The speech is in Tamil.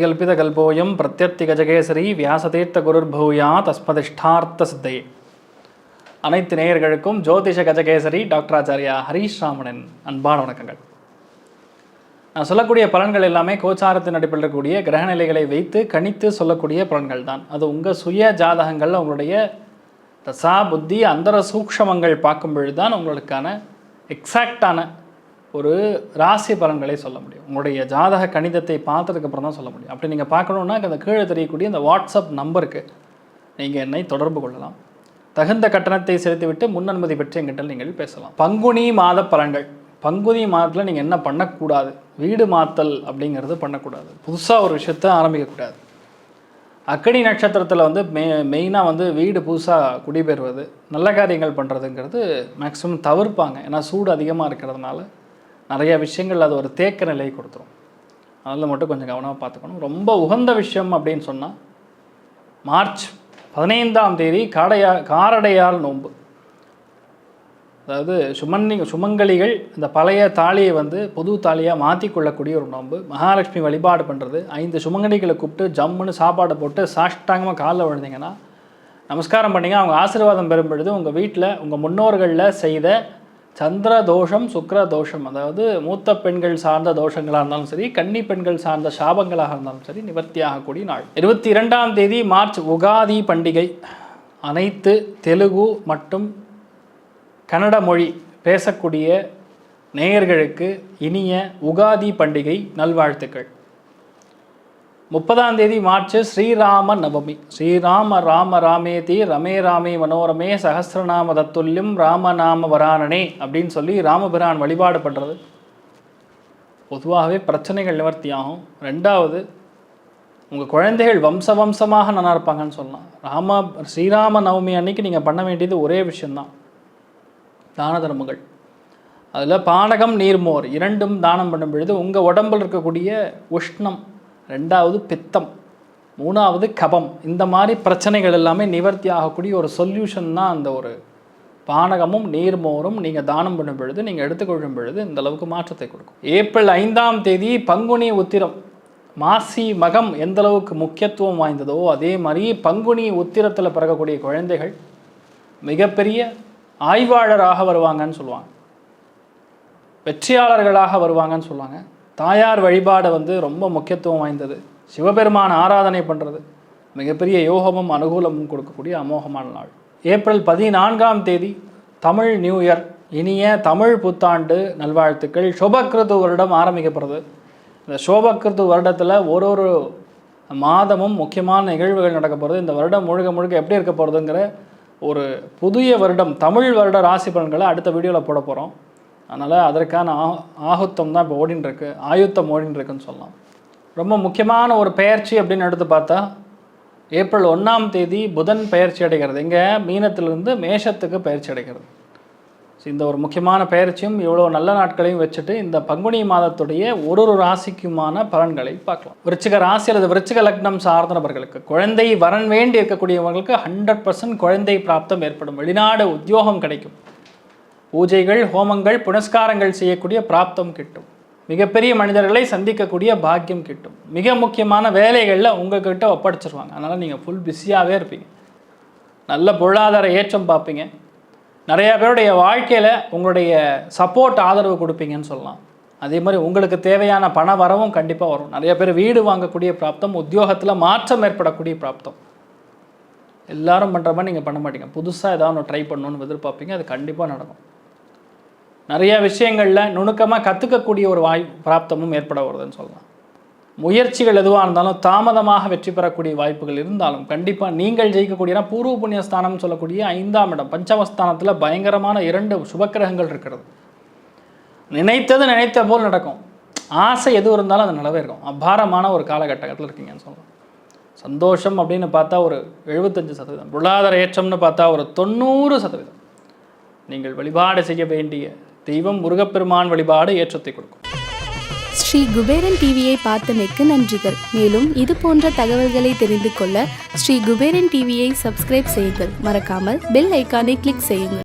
கல்பிதகல்போயம் பிரத்யர்த்திகஜகேசரி வியாசதீர்த்த குருர்பூயா தஸ்மதிஷ்டார்த்த சித்தையே. அனைத்து நேயர்களுக்கும் ஜோதிஷ கஜகேசரி டாக்டர் ஆச்சாரியா ஹரீஷ் ராமனின் அன்பான வணக்கங்கள். நான் சொல்லக்கூடிய பலன்கள் எல்லாமே கோச்சாரத்தின் அடிப்படையில் இருக்கக்கூடிய கிரகநிலைகளை வைத்து கணித்து சொல்லக்கூடிய பலன்கள் தான். அது உங்கள் சுய ஜாதகங்களில் உங்களுடைய தசா புத்தி அந்தர சூக்ஷமங்கள் பார்க்கும் பொழுது தான் உங்களுக்கான எக்ஸாக்டான ஒரு ராசி பலன்களை சொல்ல முடியும். உங்களுடைய ஜாதக கணிதத்தை பார்த்ததுக்கப்புறம் தான் சொல்ல முடியும். அப்படி நீங்கள் பார்க்கணுன்னா அந்த கீழே தெரியக்கூடிய அந்த வாட்ஸ்அப் நம்பருக்கு நீங்கள் என்னை தொடர்பு கொள்ளலாம். தகுந்த கட்டணத்தை செலுத்திவிட்டு முன் அனுமதி பெற்று எங்கிட்ட நீங்கள் பேசலாம். பங்குனி மாத பலன்கள். பங்குனி மாதத்தில் நீங்கள் என்ன பண்ணக்கூடாது? வீடு மாற்றல் அப்படிங்கிறது பண்ணக்கூடாது. புதுசாக ஒரு விஷயத்தை ஆரம்பிக்கக்கூடாது. அக்கடி நட்சத்திரத்தில் மெயினாக வீடு புதுசாக குடிபெறுவது, நல்ல காரியங்கள் பண்ணுறதுங்கிறது மேக்ஸிமம் தவிர்ப்பாங்க. ஏன்னா சூடு அதிகமாக இருக்கிறதுனால நிறைய விஷயங்கள் அது ஒரு தேக்க நிலையை கொடுத்துரும். அதில் மட்டும் கொஞ்சம் கவனமாக பார்த்துக்கணும். ரொம்ப உகந்த விஷயம் அப்படின்னு சொன்னால் மார்ச் 15ஆம் தேதி காரடையால் நோன்பு. அதாவது சுமங்கலிகள் இந்த பழைய தாலியை புது தாலியாக மாற்றிக்கொள்ளக்கூடிய ஒரு நோன்பு. மகாலட்சுமி வழிபாடு பண்ணுறது. 5 சுமங்கலிகளை கூப்பிட்டு ஜம்முன்னு சாப்பாடு போட்டு சாஷ்டாங்கமாக காலில் விழுந்தீங்கன்னா நமஸ்காரம் பண்ணிங்க. அவங்க ஆசீர்வாதம் பெறும் பொழுது உங்கள் வீட்டில் உங்கள் முன்னோர்களில் செய்த சந்திர தோஷம், சுக்கிர தோஷம், அதாவது மூத்த பெண்கள் சார்ந்த தோஷங்களாக இருந்தாலும் சரி, கன்னி பெண்கள் சார்ந்த சாபங்களாக இருந்தாலும் சரி, நிவர்த்தியாகக்கூடிய நாள். 22ஆம் தேதி மார்ச் உகாதி பண்டிகை. அனைத்து தெலுங்கு மற்றும் கன்னட மொழி பேசக்கூடிய நேயர்களுக்கு இனிய உகாதி பண்டிகை நல்வாழ்த்துக்கள். 30ஆம் தேதி மார்ச் ஸ்ரீராம நவமி. ஸ்ரீராம ராம ராமேதி ரமே ராமே மனோரமே சஹஸ்ரநாம தத்துல்யம் ராமநாம வரானனே அப்படின்னு சொல்லி ராமபிரான் வழிபாடு பண்ணுறது பொதுவாகவே பிரச்சனைகள் நிவர்த்தியாகும். 2வது, உங்கள் குழந்தைகள் வம்சமாக நல்லா இருப்பாங்கன்னு சொல்லலாம். ஸ்ரீராம நவமி அன்னைக்கு நீங்கள் பண்ண வேண்டியது ஒரே விஷயந்தான், தான தர்மங்கள். அதில் பானகம் நீர்மோர் 2ம் தானம் பண்ணும் பொழுது உங்கள் உடம்பில் இருக்கக்கூடிய உஷ்ணம், 2வது பித்தம், 3வது கபம், இந்த மாதிரி பிரச்சனைகள் எல்லாமே நிவர்த்தி ஆகக்கூடிய ஒரு சொல்யூஷன் தான் அந்த ஒரு பானகமும் நீர்மோரும் நீங்கள் தானம் பண்ணும் பொழுது, நீங்கள் எடுத்துக்கொள்ளும் பொழுது இந்த அளவுக்கு மாற்றத்தை கொடுக்கும். ஏப்ரல் 5ஆம் தேதி பங்குனி உத்திரம். மாசி மகம் எந்த அளவுக்கு முக்கியத்துவம் வாய்ந்ததோ அதே மாதிரி பங்குனி உத்திரத்தில் பிறக்கக்கூடிய குழந்தைகள் மிகப்பெரிய ஆய்வாளராக வருவாங்கன்னு சொல்லுவாங்க, வெற்றியாளர்களாக வருவாங்கன்னு சொல்லுவாங்க. தாயார் வழிபாடு ரொம்ப முக்கியத்துவம் வாய்ந்தது. சிவபெருமான ஆராதனை பண்ணுறது மிகப்பெரிய யோகமும் அனுகூலமும் கொடுக்கக்கூடிய அமோகமான நாள். ஏப்ரல் 14ஆம் தேதி தமிழ் நியூ இயர். இனிய தமிழ் புத்தாண்டு நல்வாழ்த்துக்கள். சோபக்கிருது வருடம் ஆரம்பிக்கப்படுறது. இந்த சோபக்கிருது வருடத்தில் ஒரு மாதமும் முக்கியமான நிகழ்வுகள் நடக்க போகிறது. இந்த வருடம் முழுக்க எப்படி இருக்க போகிறதுங்கிற ஒரு புதிய வருடம் தமிழ் வருட ராசி பலன்களை அடுத்த வீடியோவில் போட போகிறோம். அதனால் அதற்கான ஆயுத்தம் தான் இப்போ ஓடின்ட்டுருக்கு, ஆயுத்தம் ஓடின்ட்டுருக்குன்னு சொல்லலாம். ரொம்ப முக்கியமான ஒரு பெயர்ச்சி அப்படின்னு எடுத்து பார்த்தா ஏப்ரல் 1ஆம் தேதி புதன் பெயர்ச்சி அடைகிறது. இங்கே மீனத்திலிருந்து மேஷத்துக்கு பயிற்சி அடைகிறது. இந்த ஒரு முக்கியமான பெயர்ச்சியும் இவ்வளோ நல்ல நாட்களையும் வச்சுட்டு இந்த பங்குனி மாதத்துடைய ஒரு ராசிக்குமான பலன்களை பார்க்கலாம். விருச்சிக ராசி அல்லது விருச்சிக லக்னம் சார்ந்த நபர்களுக்கு குழந்தை வரன் வேண்டி இருக்கக்கூடியவர்களுக்கு 100% குழந்தை பிராப்தம் ஏற்படும். வெளிநாடு உத்தியோகம் கிடைக்கும். பூஜைகள், ஹோமங்கள், புனஸ்காரங்கள் செய்யக்கூடிய பிராப்தம் கிட்டும். மிகப்பெரிய மனிதர்களை சந்திக்கக்கூடிய பாக்கியம் கிட்டும். மிக முக்கியமான வேலைகளில் உங்கள்கிட்ட ஒப்படைச்சிருவாங்க. அதனால் நீங்கள் ஃபுல் பிஸியாகவே இருப்பீங்க. நல்ல பொருளாதார ஏற்றம் பார்ப்பீங்க. நிறையா பேருடைய வாழ்க்கையில் உங்களுடைய சப்போர்ட் ஆதரவு கொடுப்பீங்கன்னு சொல்லலாம். அதே மாதிரி உங்களுக்கு தேவையான பண வரவும் கண்டிப்பாக வரும். நிறைய பேர் வீடு வாங்கக்கூடிய பிராப்தம், உத்தியோகத்தில் மாற்றம் ஏற்படக்கூடிய பிராப்தம். எல்லாரும் பண்ணுற மாதிரி நீங்கள் பண்ண மாட்டீங்க. புதுசாக ஏதாவது ஒன்று ட்ரை பண்ணணுன்னு எதிர்பார்ப்பீங்க. அது கண்டிப்பாக நடக்கும். நிறைய விஷயங்களில் நுணுக்கமாக கற்றுக்கக்கூடிய ஒரு பிராப்தமும் ஏற்பட வருதுன்னு சொல்லலாம். முயற்சிகள் எதுவாக இருந்தாலும் தாமதமாக வெற்றி பெறக்கூடிய வாய்ப்புகள் இருந்தாலும் கண்டிப்பாக நீங்கள் ஜெயிக்கக்கூடிய பூர்வ புண்ணிய ஸ்தானம் சொல்லக்கூடிய 5ஆம் இடம் பஞ்சமஸ்தானத்தில் பயங்கரமான 2 சுபக்கிரகங்கள் இருக்கிறது. நினைத்த போல் நடக்கும். ஆசை எது இருந்தாலும் அது நிறைவேறும். அபாரமான ஒரு காலகட்டத்தில் இருக்கீங்கன்னு சொல்லலாம். சந்தோஷம் அப்படின்னு பார்த்தா ஒரு 75%, பொருளாதார ஏற்றம்னு பார்த்தா ஒரு 90%. நீங்கள் வழிபாடு செய்ய வேண்டிய தெய்வம் முருகப்பெருமான் வழிபாடு ஏற்றத்தை கொடுக்கும். ஸ்ரீ குபேரன் டிவியை பார்த்தமைக்கு நன்றிகள். மேலும் இது போன்ற தகவல்களை தெரிந்து கொள்ள ஸ்ரீ குபேரன் டிவியை சப்ஸ்கிரைப் செய்யுங்கள். மறக்காமல் பெல் ஐக்கானை கிளிக் செய்யுங்கள்.